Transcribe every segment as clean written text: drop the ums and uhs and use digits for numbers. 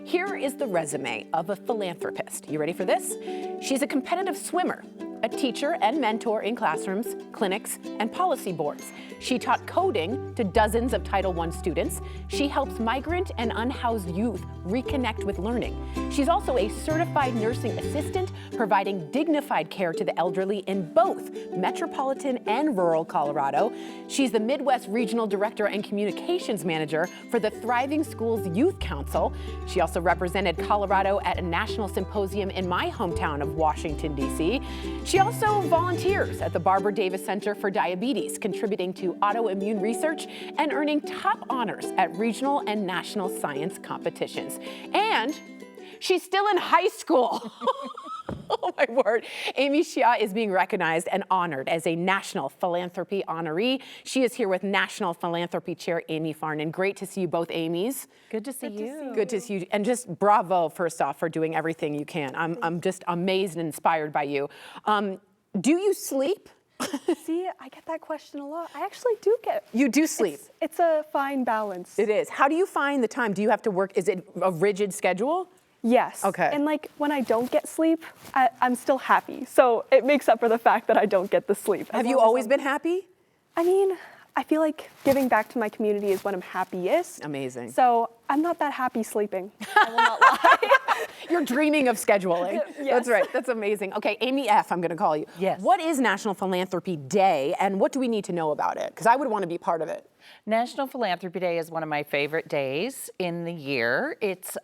Here is the resume of a philanthropist. You ready for this? She's a competitive swimmer, a teacher and mentor in classrooms, clinics, and policy boards. She taught coding to dozens of Title I students. She helps migrant and unhoused youth reconnect with learning. She's also a certified nursing assistant, providing dignified care to the elderly in both metropolitan and rural Colorado. She's the Midwest Regional Director and Communications Manager for the Thriving Schools Youth Council. She also represented Colorado at a national symposium in my hometown of Washington, D.C. She also volunteers at the Barbara Davis Center for Diabetes, contributing to autoimmune research and earning top honors at regional and national science competitions. And she's still in high school. Oh my word. Amy Xia is being recognized and honored as a National Philanthropy honoree. She is here with National Philanthropy Chair Amy Farnan. Great to see you both, Amy's. Good to see you. Good to see you. And just bravo, first off, for doing everything you can. I'm just amazed and inspired by you. Do you sleep? See, I get that question a lot. I actually do get. You do sleep. It's a fine balance. It is. How do you find the time? Do you have to work? Is it a rigid schedule? Yes. Okay. And like when I don't get sleep, I'm still happy. So it makes up for the fact that I don't get the sleep. Have you always been happy? I mean, I feel like giving back to my community is when I'm happiest. Amazing. So I'm not that happy sleeping. I will not lie. You're dreaming of scheduling. Yes. That's right. That's amazing. Okay, Amy F., I'm going to call you. Yes. What is National Philanthropy Day, and what do we need to know about it? Because I would want to be part of it. National Philanthropy Day is one of my favorite days in the year. It's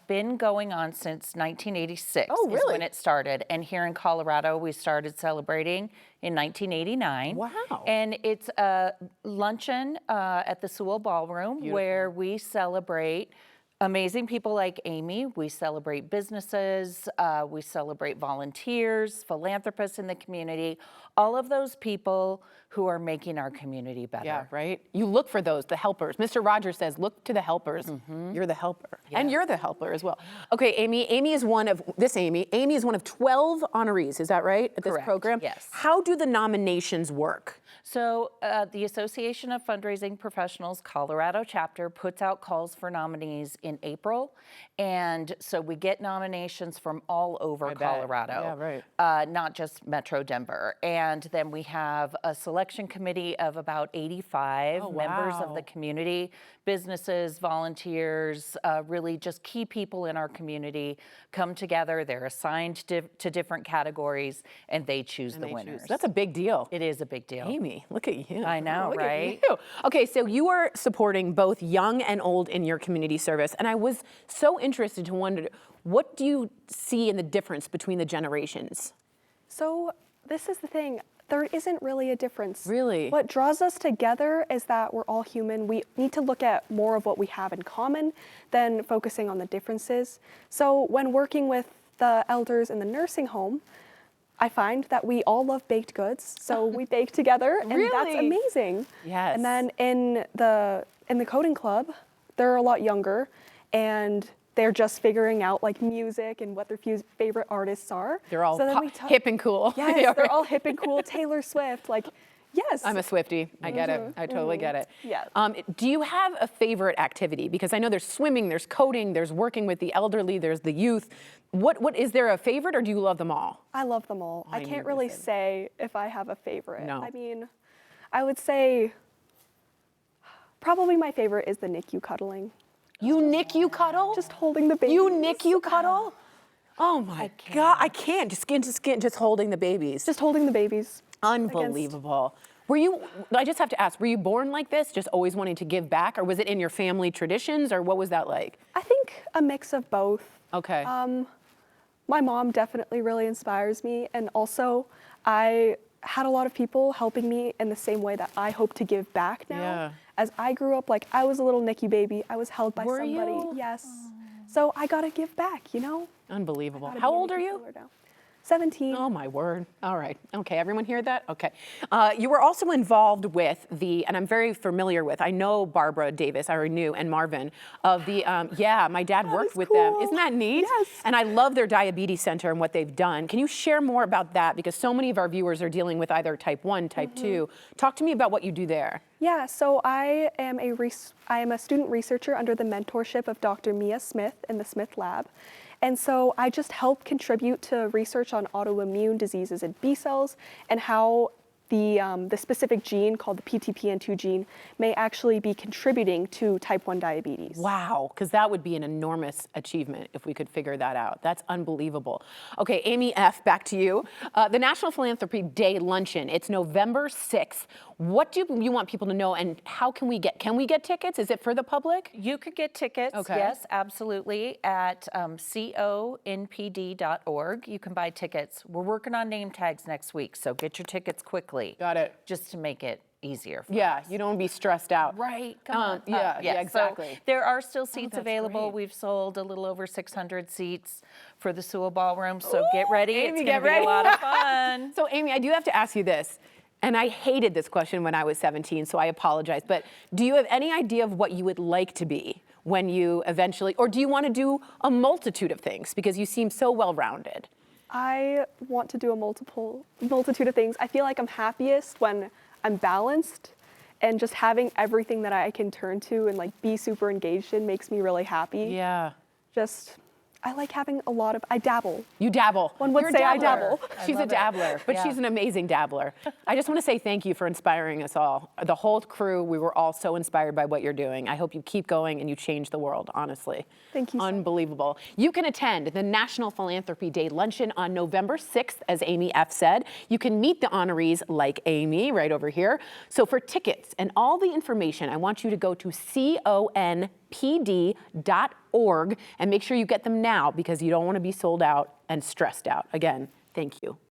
been going on since 1986. Oh, really? Is when it started. And here in Colorado, we started celebrating in 1989. Wow. And it's a luncheon at the Sewell Ballroom. Beautiful. Where we celebrate amazing people like Amy. We celebrate businesses, we celebrate volunteers, philanthropists in the community, all of those people who are making our community better. Yeah, right? You look for those, the helpers. Mr. Rogers says, look to the helpers. Mm-hmm. You're the helper. Yeah. And you're the helper as well. Okay, Amy is one of 12 honorees, is that right, at this Correct. program? Yes. How do the nominations work? So the Association of Fundraising Professionals Colorado chapter puts out calls for nominees in April. And so we get nominations from all over Colorado. Yeah, right. Not just Metro Denver. And then we have a selection committee of about 85 members of the community, businesses, volunteers, really just key people in our community come together. They're assigned to different categories and they choose the winners. That's a big deal. It is a big deal. Amy, look at you. I know, look right? At you. Okay, so you are supporting both young and old in your community service, and I was so interested to wonder, what do you see in the difference between the generations? So this is the thing. There isn't really a difference. Really? What draws us together is that we're all human. We need to look at more of what we have in common than focusing on the differences. So when working with the elders in the nursing home, I find that we all love baked goods, so we bake together, and that's amazing. Yes. And then in the coding club, they're a lot younger, and they're just figuring out like music and what their favorite artists are. They're all hip and cool. Yes, they're all hip and cool. Taylor Swift, like, yes. I'm a Swiftie. I get it. I totally get it. Yes. Do you have a favorite activity? Because I know there's swimming, there's coding, there's working with the elderly, there's the youth. What is there a favorite, or do you love them all? I love them all. I can't really say if I have a favorite. No. I mean, I would say probably my favorite is the NICU cuddling. You NICU cuddle? Just holding the baby. You NICU cuddle? Oh my God, I can't. Just skin to skin, just holding the babies. Just holding the babies. Unbelievable. I just have to ask, were you born like this, just always wanting to give back, or was it in your family traditions, or what was that like? I think a mix of both. Okay. My mom definitely really inspires me, and also I had a lot of people helping me in the same way that I hope to give back now. Yeah. As I grew up, like I was a little NICU baby. I was held by Were somebody. you? Yes. So I gotta give back, you know? Unbelievable. Gotta How be a old are NICU you? healer now. 17. Oh my word. All right. Okay, everyone hear that? Okay. You were also involved with and I'm very familiar with, I know Barbara Davis, I already knew, and Marvin, of the, my dad worked with them. cool. Isn't that neat? Yes. And I love their diabetes center and what they've done. Can you share more about that? Because so many of our viewers are dealing with either type 1, type 2. Talk to me about what you do there. Yeah, so I am a student researcher under the mentorship of Dr. Mia Smith in the Smith Lab. And so I just help contribute to research on autoimmune diseases in B cells and how the specific gene called the PTPN2 gene may actually be contributing to type 1 diabetes. Wow, because that would be an enormous achievement if we could figure that out. That's unbelievable. Okay, Amy F., back to you. The National Philanthropy Day Luncheon, it's November 6th. What do you want people to know, and how can we get tickets? Is it for the public? You could get tickets, Okay. yes, absolutely, at conpd.org. You can buy tickets. We're working on name tags next week, so get your tickets quickly. Got it. Just to make it easier for Yeah, us. you don't want to be stressed out. Right, come on. Yeah, exactly. So there are still seats that's available. great. We've sold a little over 600 seats for the Sewell Ballroom, so get ready. Amy, It's get going to be ready. a lot of fun. So Amy, I do have to ask you this, and I hated this question when I was 17, so I apologize, but do you have any idea of what you would like to be when you eventually, or do you want to do a multitude of things because you seem so well-rounded? I want to do a multitude of things. I feel like I'm happiest when I'm balanced, and just having everything that I can turn to and like be super engaged in makes me really happy. Yeah. I like having I dabble. You dabble. One would You're a say I dabbler. dabble. She's a love it. dabbler, but Yeah. she's an amazing dabbler. I just want to say thank you for inspiring us all. The whole crew, we were all so inspired by what you're doing. I hope you keep going and you change the world, honestly. Thank you so much. Unbelievable. You can attend the National Philanthropy Day Luncheon on November 6th, as Amy F. said. You can meet the honorees like Amy right over here. So for tickets and all the information, I want you to go to conpd.org and make sure you get them now because you don't want to be sold out and stressed out. Again, thank you.